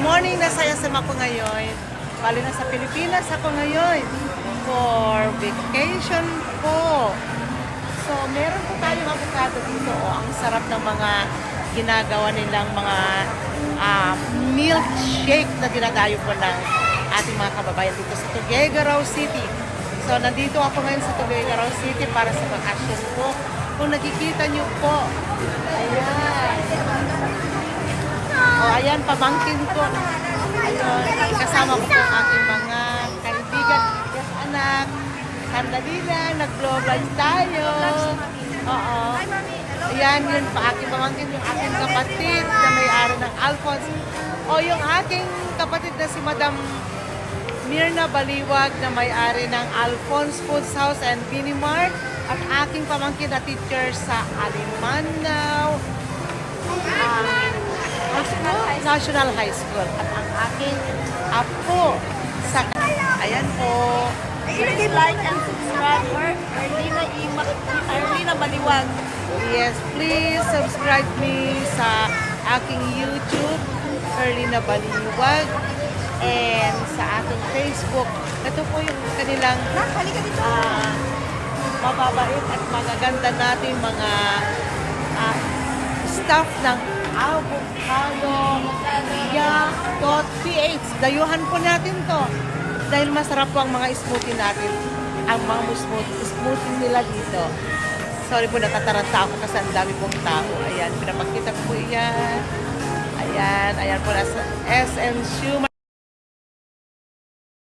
Morning, nasa SM ako ngayon. Bali na sa Pilipinas ako ngayon for vacation po. So, meron po tayong avocado dito. Oh, ang sarap ng mga ginagawa nilang mga milkshake na dinadayo po ng ating mga kababayan dito sa Tuguegarao City. So, nandito ako ngayon sa Tuguegarao City para sa vacation po. Kung nakikita nyo po, ayan. Oh, ayan, pamangkin ko. Ayun, kasama ko po ang aking mga kaibigan, yes, anak. Sandali lang, nag-vlog live tayo. Oo. Ayan, yun pa aking pamangkin, yung aking kapatid na may-ari ng Alphonse. O yung aking kapatid na si Madam Mirna Baliwag na may-ari ng Alphonse Foods House and Minimart. At aking pamangkin na teacher sa Alimannaw National High School. At ang aking apo sa... Ayan po. Please like and subscribe for Arlina Baliwag. Yes, please subscribe me sa aking YouTube, Arlina Baliwag, and sa aking Facebook. Ito po yung kanilang mababait at magaganda natin mga staff ng avocado.ph. Dayuhan po natin to dahil masarap po ang mga smoothie natin, ang mga smoothie nila dito. Sorry po, natataranta ako kasi ang dami pong tao. Ayan, pinapakita ko po yan. Ayan po nasa SM Siumay.